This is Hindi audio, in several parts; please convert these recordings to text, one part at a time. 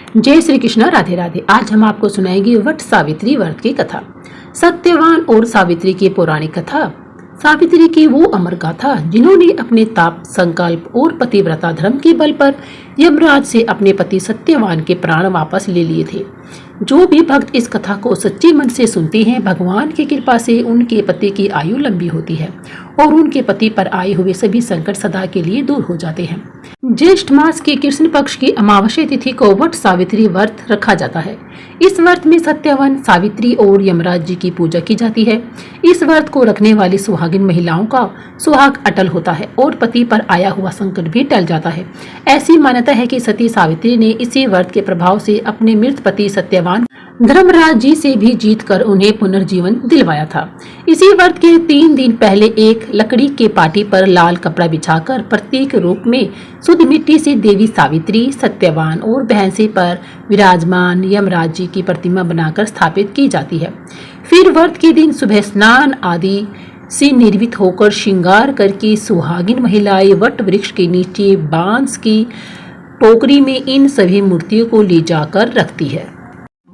जय श्री कृष्ण, राधे राधे। आज हम आपको सुनाएंगे वट सावित्री व्रत की कथा। सत्यवान और सावित्री की पौराणिक कथा। सावित्री की वो अमर गाथा जिन्होंने अपने ताप, संकल्प और पतिव्रता धर्म के बल पर यमराज से अपने पति सत्यवान के प्राण वापस ले लिए थे। जो भी भक्त इस कथा को सच्चे मन से सुनते हैं, भगवान की कृपा से उनके पति की आयु लंबी होती है और उनके पति पर आए हुए सभी संकट सदा के लिए दूर हो जाते हैं। ज्येष्ठ मास के कृष्ण पक्ष की अमावस्या तिथि को वट सावित्री व्रत रखा जाता है। इस व्रत में सत्यवान, सावित्री और यमराज जी की पूजा की जाती है। इस व्रत को रखने वाली सुहागिन महिलाओं का सुहाग अटल होता है और पति पर आया हुआ संकट भी टल जाता है। ऐसी मान्यता है कि सती सावित्री ने इसी व्रत के प्रभाव से अपने मृत पति सत्यवान धर्मराज जी से भी जीतकर उन्हें पुनर्जीवन दिलवाया था। इसी व्रत के 3 दिन पहले एक लकड़ी के पाटी पर लाल कपड़ा बिछाकर प्रतीक रूप में शुद्ध मिट्टी से देवी सावित्री, सत्यवान और भैंसे पर विराजमान यमराज जी की प्रतिमा बनाकर स्थापित की जाती है। फिर व्रत के दिन सुबह स्नान आदि से निर्मित होकर श्रृंगार करके सुहागिन महिलाएं वट वृक्ष के नीचे बांस की टोकरी में इन सभी मूर्तियों को ले जाकर रखती है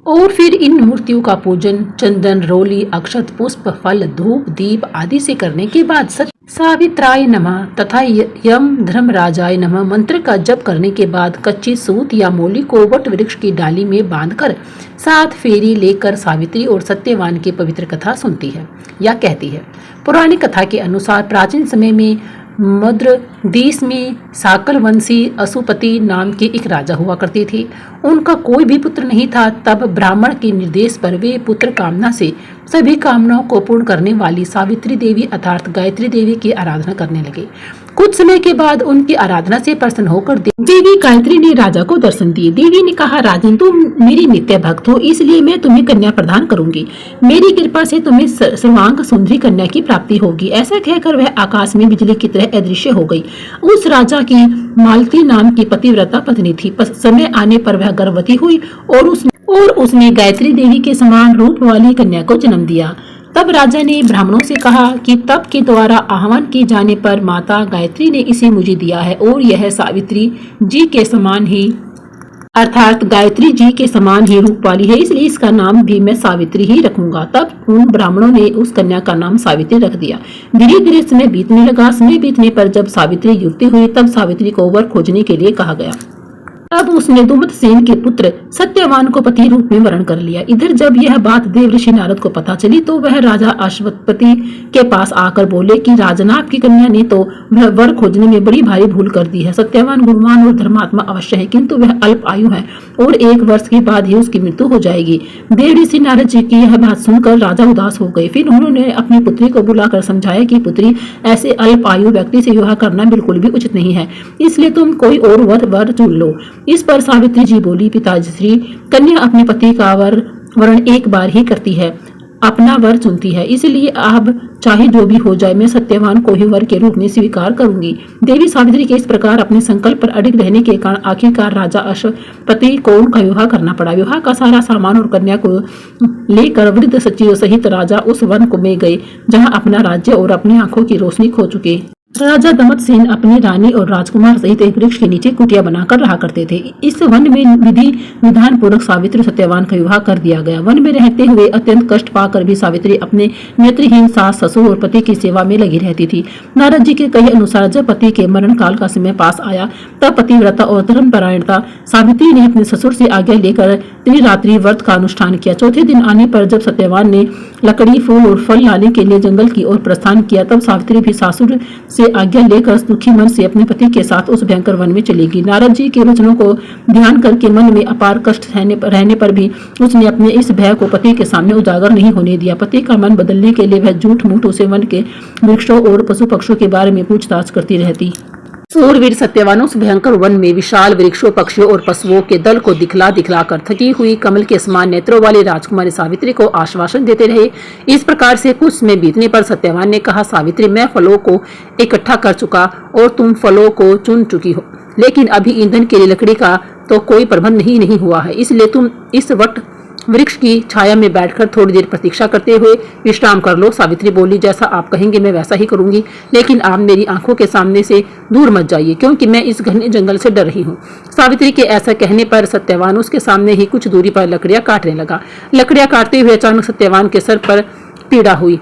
और फिर इन मूर्तियों का पूजन चंदन, रोली, अक्षत, पुष्प, फल, धूप, दीप आदि से करने के बाद सावित्राय नमः तथा यम धर्मराजाय नमः मंत्र का जप करने के बाद कच्ची सूत या मोली को वट वृक्ष की डाली में बांधकर 7 फेरी लेकर सावित्री और सत्यवान की पवित्र कथा सुनती है या कहती है। पौराणिक कथा के अनुसार प्राचीन समय में मद्र देश में साकल वंशी अशुपति नाम के एक राजा हुआ करते थे। उनका कोई भी पुत्र नहीं था। तब ब्राह्मण के निर्देश पर वे पुत्र कामना से सभी कामनाओं को पूर्ण करने वाली सावित्री देवी अर्थात गायत्री देवी की आराधना करने लगे। कुछ समय के बाद उनकी आराधना से प्रसन्न होकर देवी गायत्री ने राजा को दर्शन दिए। देवी ने कहा, राजन, तुम मेरी नित्य भक्त हो, इसलिए मैं तुम्हें कन्या प्रदान करूंगी। मेरी कृपा से तुम्हें सर्वांग सुंदरी कन्या की प्राप्ति होगी। ऐसा कहकर वह आकाश में बिजली की तरह अदृश्य हो गई। उस राजा की मालती नाम की पतिव्रता पत्नी थी। समय आने पर वह गर्भवती हुई और उसने गायत्री देवी के समान रूप वाली कन्या को जन्म दिया। तब राजा ने ब्राह्मणों से कहा कि तप के द्वारा आह्वान किए जाने पर माता गायत्री ने इसे मुझे दिया है और यह सावित्री जी के समान ही अर्थात गायत्री जी के समान ही रूप वाली है, इसलिए इसका नाम भी मैं सावित्री ही रखूंगा। तब उन ब्राह्मणों ने उस कन्या का नाम सावित्री रख दिया। धीरे धीरे समय बीतने लगा। समय बीतने पर जब सावित्री युवती हुई तब सावित्री को वर खोजने के लिए कहा गया। तब उसने दुमतसेन के पुत्र सत्यवान को पति रूप में वरण कर लिया। इधर जब यह बात देवऋषि नारद को पता चली तो वह राजा अश्वपति के पास आकर बोले कि राजन, आपकी कन्या ने तो वह वर खोजने में बड़ी भारी भूल कर दी है। सत्यवान गुणवान और धर्मात्मा अवश्य है, किंतु वह अल्प आयु है और 1 वर्ष के बाद ही उसकी मृत्यु हो जाएगी। देवऋषि नारद जी की यह बात सुनकर राजा उदास हो गए। फिर उन्होंने अपनी पुत्री को बुलाकर समझाया कि पुत्री, ऐसे अल्प आयु व्यक्ति से विवाह करना बिल्कुल भी उचित नहीं है, इसलिए तुम कोई और वर चुन लो। इस पर सावित्री जी बोली, पिताश्री, कन्या अपने पति का वरण एक बार ही करती है, अपना वर चुनती है, इसलिए अब चाहे जो भी हो जाए मैं सत्यवान को ही वर के रूप में स्वीकार करूंगी। देवी सावित्री के इस प्रकार अपने संकल्प पर अडिग रहने के कारण आखिरकार राजा अश्वपति को उनका विवाह करना पड़ा। विवाह का सारा सामान और कन्या को लेकर वृद्ध सचिव सहित राजा उस वन में गए जहाँ अपना राज्य और अपनी आंखों की रोशनी खो चुके राजा दमतसेन अपनी रानी और राजकुमार सहित एक वृक्ष के नीचे कुटिया बनाकर रहा करते थे। इस वन में विधि विधान पूर्वक सावित्री सत्यवान का विवाह कर दिया गया। वन में रहते हुए अत्यंत कष्ट पाकर भी सावित्री अपने नेत्रहीन सास, ससुर और पति की सेवा में लगी रहती थी। नारद जी के कहे अनुसार जब पति के मरण काल का समय पास आया तब पतिव्रता और धर्मपरायणता सावित्री ने अपने ससुर से आज्ञा लेकर त्रिरात्रि व्रत का अनुष्ठान किया। चौथे दिन आने पर जब सत्यवान ने लकड़ी, फूल और फल लाने के लिए जंगल की ओर प्रस्थान किया तब सावित्री भी सासुर से आज्ञा लेकर दुखी मन से अपने पति के साथ उस भयंकर वन में चलेगी। नारद जी के वचनों को ध्यान करके मन में अपार कष्ट रहने पर भी उसने अपने इस भय को पति के सामने उजागर नहीं होने दिया। पति का मन बदलने के लिए वह झूठ मूठ उसे वन के वृक्षों और पशु पक्षियों के बारे में पूछताछ करती रहती। सूरवीर सत्यवान उस भयंकर वन में विशाल वृक्षों, पक्षियों और पशुओं के दल को दिखला कर थकी हुई कमल के समान नेत्रों वाली राजकुमारी सावित्री को आश्वासन देते रहे। इस प्रकार से कुछ समय बीतने पर सत्यवान ने कहा, सावित्री, मैं फलों को इकट्ठा कर चुका और तुम फलों को चुन चुकी हो, लेकिन अभी ईंधन के लिए लकड़ी का तो कोई प्रबंध नहीं हुआ है, इसलिए तुम इस वट वृक्ष की छाया में बैठकर थोड़ी देर प्रतीक्षा करते हुए विश्राम कर लो। सावित्री बोली, जैसा आप कहेंगे मैं वैसा ही करूंगी, लेकिन आप मेरी आंखों के सामने से दूर मत जाइए, क्योंकि मैं इस घने जंगल से डर रही हूँ। सावित्री के ऐसा कहने पर सत्यवान उसके सामने ही कुछ दूरी पर लकड़ियां काटने लगा। लकड़ियां काटते हुए अचानक सत्यवान के सर पर पीड़ा हुई।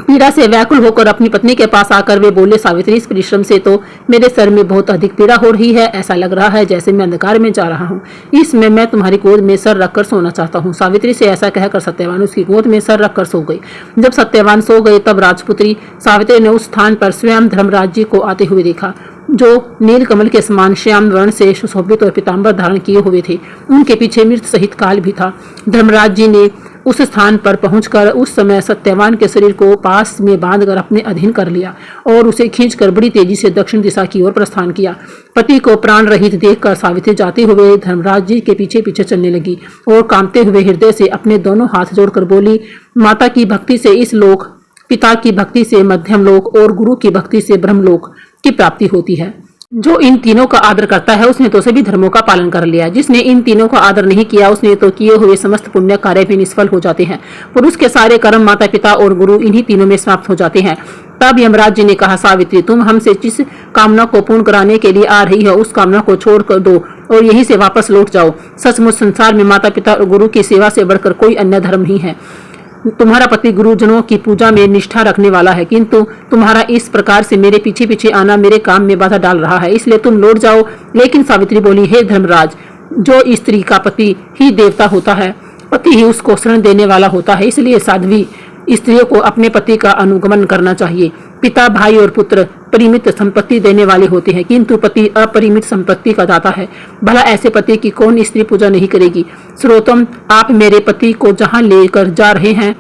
पीड़ा से व्याकुल होकर अपनी पत्नी के पास आकर वे बोले, सावित्री, इस परिश्रम से तो मेरे सर में बहुत अधिक पीड़ा हो रही है। ऐसा लग रहा है जैसे मैं अंधकार में जा रहा हूँ। इसमें मैं तुम्हारी गोद में सर रखकर सोना चाहता हूँ। सावित्री से ऐसा कहकर सत्यवान उसकी गोद में सर रखकर सो गई। जब सत्यवान सो गए तब राजपुत्री सावित्री ने उस स्थान पर स्वयं धर्मराज जी को आते हुए देखा, जो नीलकमल के समान श्याम वर्ण से सुशोभित और पीताम्बर धारण किए हुए थे। उनके पीछे मृत सहित काल भी था। धर्मराज जी ने उस स्थान पर पहुंचकर उस समय सत्यवान के शरीर को पास में बांधकर अपने अधीन कर लिया और उसे खींचकर बड़ी तेजी से दक्षिण दिशा की ओर प्रस्थान किया। पति को प्राण रहित देखकर सावित्री जाते हुए धर्मराज जी के पीछे पीछे चलने लगी और कांपते हुए हृदय से अपने दोनों हाथ जोड़कर बोली, माता की भक्ति से इस लोक, पिता की भक्ति से मध्यम लोक और गुरु की भक्ति से ब्रह्मलोक की प्राप्ति होती है। जो इन तीनों का आदर करता है उसने तो सभी धर्मों का पालन कर लिया। जिसने इन तीनों का आदर नहीं किया उसने तो किए हुए समस्त पुण्य कार्य भी निष्फल हो जाते हैं। पुरुष के सारे कर्म माता पिता और गुरु इन्हीं तीनों में समाप्त हो जाते हैं। तब यमराज जी ने कहा, सावित्री, तुम हमसे जिस कामना को पूर्ण कराने के लिए आ रही हो उस कामना को छोड़ कर दो और यहीं से वापस लौट जाओ। सचमुच संसार में माता पिता और गुरु की सेवा से बढ़कर कोई अन्य धर्म नहीं है। तुम्हारा पति गुरुजनों की पूजा में निष्ठा रखने वाला है, किंतु तुम्हारा इस प्रकार से मेरे पीछे पीछे आना मेरे काम में बाधा डाल रहा है, इसलिए तुम लौट जाओ। लेकिन सावित्री बोली, हे धर्मराज, जो स्त्री का पति ही देवता होता है, पति ही उसको शरण देने वाला होता है, इसलिए साध्वी स्त्रियों को अपने पति का अनुगमन करना चाहिए। पिता, भाई और पुत्र परिमित संपत्ति देने वाले होते हैं, किंतु पति अपरिमित संपत्ति का दाता है। भला ऐसे पति की कौन स्त्री पूजा नहीं करेगी। श्रोतम, आप मेरे पति को जहाँ लेकर जा रहे हैं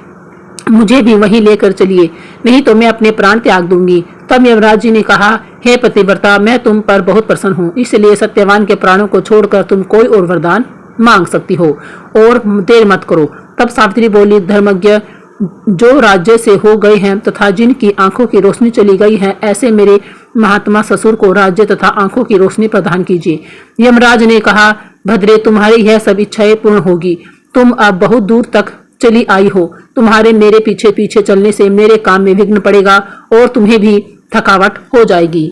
मुझे भी वहीं लेकर चलिए, नहीं तो मैं अपने प्राण त्याग दूंगी। तब यमराज जी ने कहा, हे पतिव्रता, मैं तुम पर बहुत प्रसन्न हूँ, इसलिए सत्यवान के प्राणों को छोड़कर तुम कोई और वरदान मांग सकती हो और देर मत करो। तब सावित्री बोली, धर्मज्ञ, जो राज्य से हो गए हैं तथा जिनकी आंखों की रोशनी चली गई है, ऐसे मेरे महात्मा ससुर को राज्य तथा आंखों की रोशनी प्रदान कीजिए। यमराज ने कहा, भद्रे, तुम्हारी यह सब इच्छाएं पूर्ण होगी। तुम अब बहुत दूर तक चली आई हो, तुम्हारे मेरे पीछे पीछे चलने से मेरे काम में विघ्न पड़ेगा और तुम्हें भी थकावट हो जाएगी,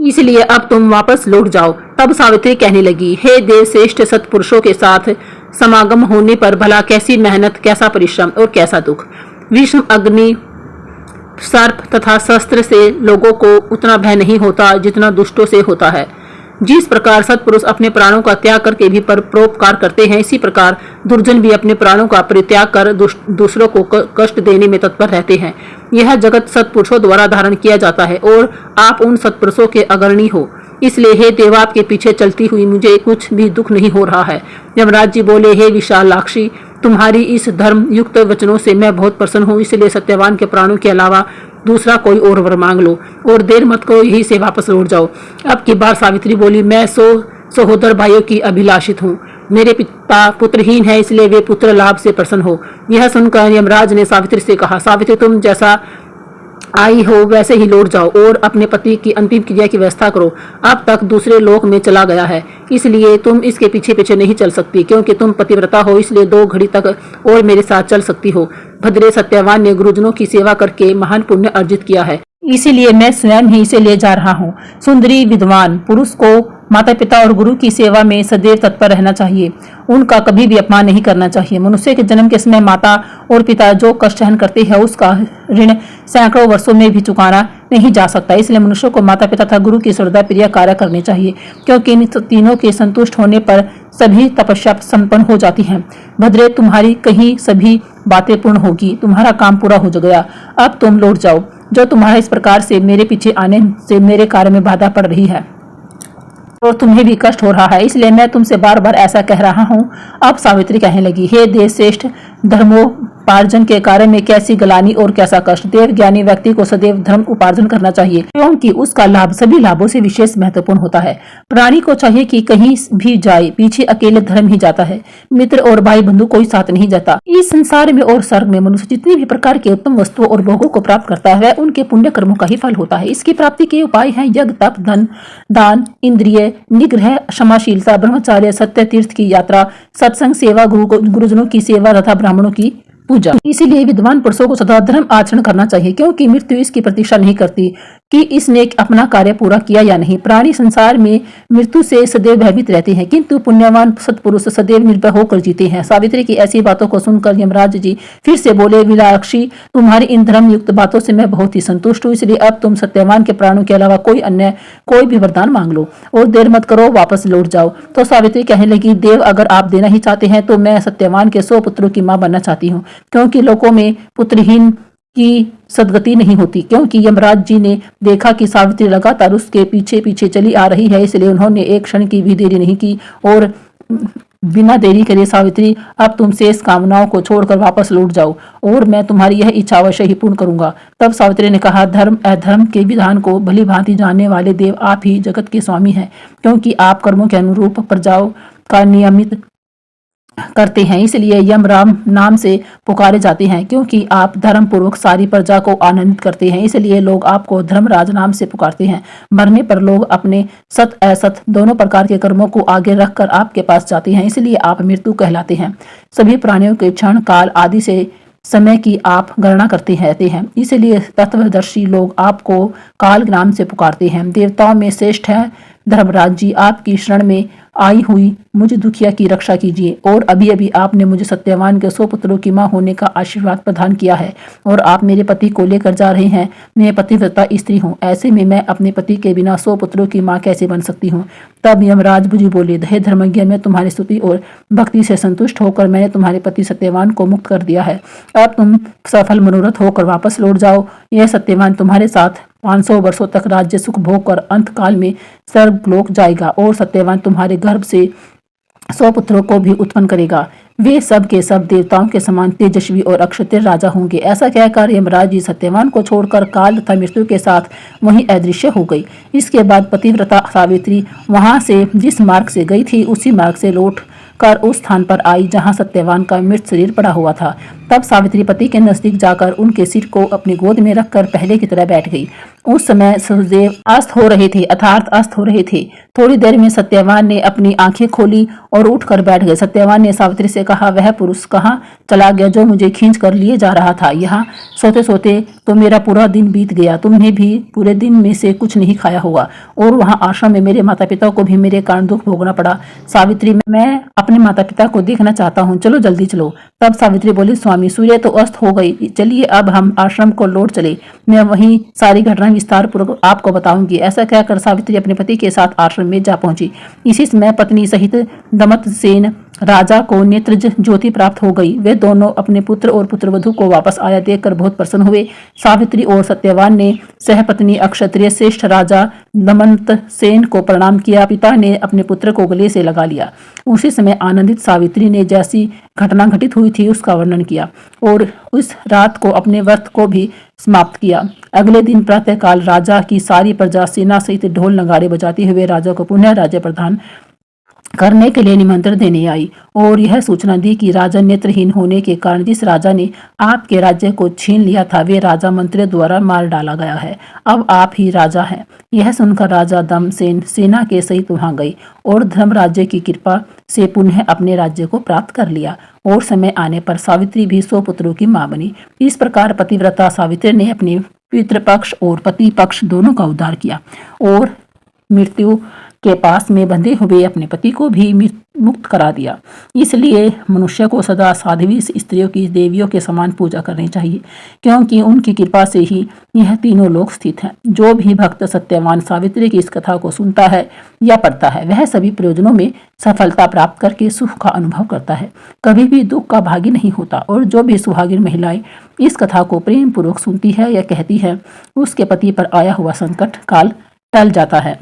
इसलिए अब तुम वापस लौट जाओ। तब सावित्री कहने लगी, हे देव श्रेष्ठ, सत्पुरुषों के साथ समागम होने पर भला कैसी मेहनत, कैसा परिश्रम और कैसा दुख। विष्णु, अग्नि, सर्प तथा शस्त्र से लोगों को उतना भय नहीं होता जितना दुष्टों से होता है। जिस प्रकार सत्पुरुष अपने प्राणों का त्याग करके भी परोपकार करते हैं, इसी प्रकार दुर्जन भी अपने प्राणों का परित्याग कर दूसरों को कष्ट देने में तत्पर रहते हैं। यह जगत सत्पुरुषों द्वारा धारण किया जाता है और आप उन सत्पुरुषों के अग्रणी हो, इसलिए हे देव, आपके पीछे चलती हुई मुझे कुछ भी दुख नहीं हो रहा है। यमराज जी बोले, हे विशालाक्षी, तुम्हारी इस धर्म युक्त वचनों से मैं बहुत प्रसन्न हूँ, इसलिए सत्यवान के प्राणों के अलावा दूसरा कोई और वर मांग लो और देर मत करो, यहीं से वापस लौट जाओ। अब की बार सावित्री बोली, मैं सहोदर भाइयों की अभिलाषित हूँ। मेरे पिता पुत्रहीन है, इसलिए वे पुत्र लाभ से प्रसन्न हो। यह सुनकर यमराज ने सावित्री से कहा, सावित्री, तुम जैसा आई हो वैसे ही लौट जाओ और अपने पति की अंतिम क्रिया की व्यवस्था करो। अब तक दूसरे लोक में चला गया है, इसलिए तुम इसके पीछे पीछे नहीं चल सकती, क्योंकि तुम पतिव्रता हो, इसलिए 2 घड़ी तक और मेरे साथ चल सकती हो। भद्रे, सत्यवान ने गुरुजनों की सेवा करके महान पुण्य अर्जित किया है, इसीलिए मैं स्वयं ही इसे ले जा रहा हूँ। सुंदरी विद्वान पुरुष को माता पिता और गुरु की सेवा में सदैव तत्पर रहना चाहिए, उनका कभी भी अपमान नहीं करना चाहिए। मनुष्य के जन्म के समय माता और पिता जो कष्ट सहन करते हैं उसका ऋण सैकड़ों वर्षों में भी चुकाना नहीं जा सकता, इसलिए मनुष्य को माता पिता तथा गुरु की श्रद्धा प्रिय कार्य करने चाहिए, क्योंकि इन तीनों के संतुष्ट होने पर सभी तपस्या संपन्न हो जाती है। भद्रे, तुम्हारी कहीं सभी बातें पूर्ण होगी, तुम्हारा काम पूरा हो गया, अब तुम लौट जाओ। जो तुम्हारा इस प्रकार से मेरे पीछे आने से मेरे कार्य में बाधा पड़ रही है और तुम्हें भी कष्ट हो रहा है, इसलिए मैं तुमसे बार बार ऐसा कह रहा हूँ। अब सावित्री कहने लगी, हे देव श्रेष्ठ, धर्मोपार्जन के कार्य में कैसी गलानी और कैसा कष्ट। देव ज्ञानी व्यक्ति को सदैव धर्म उपार्जन करना चाहिए, क्योंकि उसका लाभ सभी लाभों से विशेष महत्वपूर्ण होता है। प्राणी को चाहिए कि कहीं भी जाए पीछे अकेले धर्म ही जाता है, मित्र और भाई बंधु कोई साथ नहीं जाता। इस संसार में और स्वर्ग में मनुष्य जितनी भी प्रकार के उत्तम वस्तुओं और भोगों को प्राप्त करता है, उनके पुण्य कर्मों का ही फल होता है। इसकी प्राप्ति के उपाय हैं यज्ञ, तप, धन, दान, इंद्रिय निग्रह, क्षमाशीलता, ब्रह्मचार्य, सत्य, तीर्थ की यात्रा, सत्संग, सेवा, गुरुजनों की सेवा तथा ब्राह्मणों की पूजा। इसीलिए विद्वान पुरुषों को सदा धर्म आचरण करना चाहिए, क्योंकि मृत्यु इसकी प्रतीक्षा नहीं करती कि इसने अपना कार्य पूरा किया या नहीं। प्राणी संसार में मृत्यु से सदैव भयभीत रहते हैं, किंतु पुण्यवान सत्पुरुष सदैव निर्भय होकर जीते हैं। सावित्री की ऐसी बातों को सुनकर यमराज जी फिर से बोले, विलाक्षी, तुम्हारी इन धर्म युक्त बातों से मैं बहुत ही संतुष्ट हूँ, इसलिए अब तुम सत्यवान के प्राणों के अलावा कोई भी वरदान मांग लो और देर मत करो, वापस लौट जाओ। तो सावित्री कहने लगी, देव, अगर आप देना ही चाहते हैं तो मैं सत्यवान के 100 पुत्रों की मां बनना चाहती हूँ, क्योंकि लोगों में पुत्रहीन की सदगति नहीं होती। क्योंकि यमराज जी ने देखा कि सावित्री लगातार उसके पीछे पीछे चली आ रही है, इसलिए उन्होंने एक क्षण की भी देरी नहीं की और बिना देरी करे, सावित्री, अब तुम शेष कामनाओं को छोड़कर वापस लौट जाओ और मैं तुम्हारी यह इच्छा अवश्य ही पूर्ण करूंगा। तब सावित्री ने कहा, धर्म अधर्म के विधान को भली भांति जानने वाले देव, आप ही जगत के स्वामी हैं, क्योंकि आप कर्मों के अनुरूप प्रजाओं का नियमित करते हैं, इसलिए यम राम नाम से पुकारे जाते हैं। क्योंकि आप धर्म पूर्वक सारी प्रजा को आनंदित करते हैं, इसलिए लोग आपको धर्मराज नाम से पुकारते हैं। मरने पर लोग अपने सत असत दोनों प्रकार के कर्मों को आगे रखकर आपके पास जाते हैं, इसलिए आप मृत्यु कहलाते हैं। सभी प्राणियों के क्षण काल आदि से समय की आप गणना करते रहते हैं, इसलिए तत्वदर्शी लोग आपको काल नाम से पुकारते हैं। देवताओं में श्रेष्ठ है धर्मराज जी, आपकी शरण में आई हुई मुझ दुखिया की रक्षा कीजिए। और अभी अभी आपने मुझे सत्यवान के 100 पुत्रों की मां होने का आशीर्वाद प्रदान किया है और आप मेरे पति को लेकर जा रहे हैं। मैं पतिव्रता स्त्री हूँ, ऐसे में मैं अपने पति के बिना 100 पुत्रों की मां कैसे बन सकती हूँ। तब यमराज जी बोले, हे धर्मज्ञ, मैं तुम्हारी स्तुति और भक्ति से संतुष्ट होकर मैंने तुम्हारे पति सत्यवान को मुक्त कर दिया है। अब तुम सफल मनोरथ होकर वापस लौट जाओ। यह सत्यवान तुम्हारे साथ 500 वर्षों तक राज्य सुख भोग कर अंत काल में स्वर्गलोक जाएगा और सत्यवान तुम्हारे गर्भ से 100 पुत्रों को भी उत्पन्न करेगा। वे सब के सब देवताओं के समान तेजस्वी और अक्षत्र राजा होंगे। ऐसा कहकर यमराज जी सत्यवान को छोड़कर काल तथा मृत्यु के साथ वहीं अदृश्य हो गई। इसके बाद पतिव्रता सावित्री वहां से जिस मार्ग से गई थी उसी मार्ग से लौट कर उस स्थान पर आई जहां सत्यवान का मृत शरीर पड़ा हुआ था। तब सावित्री पति के नजदीक जाकर उनके सिर को अपनी गोद में रखकर पहले की तरह बैठ गई। उस समय सूर्यदेव अस्त हो रहे थे, अर्थात अस्त हो रहे थे। थोड़ी देर में सत्यवान ने अपनी आंखें खोली और उठकर बैठ गए। सत्यवान ने सावित्री से कहा, वह पुरुष कहाँ चला गया जो मुझे खींच कर लिए जा रहा था? यहाँ सोते सोते तो मेरा पूरा दिन बीत गया। तुमने भी पूरे दिन में से कुछ नहीं खाया होगा और वहाँ आश्रम में मेरे माता पिता को भी मेरे कारण दुख भोगना पड़ा। सावित्री, मैं अपने माता पिता को देखना चाहता हूँ, चलो जल्दी चलो। तब सावित्री बोली, स्वामी, सूर्य तो अस्त हो गई, चलिए अब हम आश्रम को लौट चले, मैं वहीं सारी घटना विस्तार पूर्वक आपको बताऊंगी। ऐसा कहकर सावित्री अपने पति के साथ आश्रम में जा पहुंची। इसी समय पत्नी सहित दमतसेन राजा को नेत्रज ज्योति प्राप्त हो गई। वे दोनों अपने पुत्र और पुत्रवधू को वापस आया देखकर बहुत प्रसन्न हुए। सावित्री और सत्यवान ने सहपत्नी अक्षत्रिय श्रेष्ठ राजा दमंतसेन को प्रणाम किया। पिता ने अपने पुत्र को गले से लगा लिया। उसी समय आनंदित सावित्री ने जैसी घटना घटित हुई थी उसका वर्णन किया और उस रात को अपने व्रत को भी समाप्त किया। अगले दिन प्रातःकाल राजा की सारी प्रजा सेना सहित ढोल नगाड़े बजाते हुए राजा को पुनः राज्य प्रदान करने के लिए निमंत्रण देने आई और यह सूचना दी कि राजा नेत्रहीन होने के कारण जिस राजा ने आपके राज्य को छीन लिया था वे राजा मंत्री द्वारा मार डाला गया है। अब आप ही राजा हैं। यह सुनकर राजा दमसेन सेना के सहित वहां गई और धर्म राज्य की कृपा से पुनः अपने राज्य को प्राप्त कर लिया और समय आने पर सावित्री भी 100 पुत्रों की मां बनी। इस प्रकार पतिव्रता सावित्री ने अपने पितृपक्ष और पति पक्ष दोनों का उद्धार किया और मृत्यु के पास में बंधे हुए अपने पति को भी मुक्त करा दिया। इसलिए मनुष्य को सदा साध्वी स्त्रियों की देवियों के समान पूजा करनी चाहिए, क्योंकि उनकी कृपा से ही यह तीनों लोक स्थित हैं। जो भी भक्त सत्यवान सावित्री की इस कथा को सुनता है या पढ़ता है वह सभी प्रयोजनों में सफलता प्राप्त करके सुख का अनुभव करता है, कभी भी दुख का भागी नहीं होता। और जो भी सुहागिन महिलाएं इस कथा को प्रेम पूर्वक सुनती है या कहती है उसके पति पर आया हुआ संकट काल टल जाता है,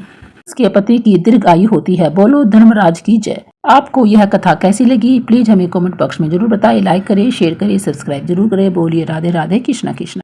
उसके पति की दीर्घ आयु होती है। बोलो धर्मराज की जय। आपको यह कथा कैसी लगी प्लीज हमें कमेंट बॉक्स में जरूर बताएं। लाइक करें, शेयर करें, सब्सक्राइब जरूर करें। बोलिए राधे राधे, कृष्णा कृष्णा।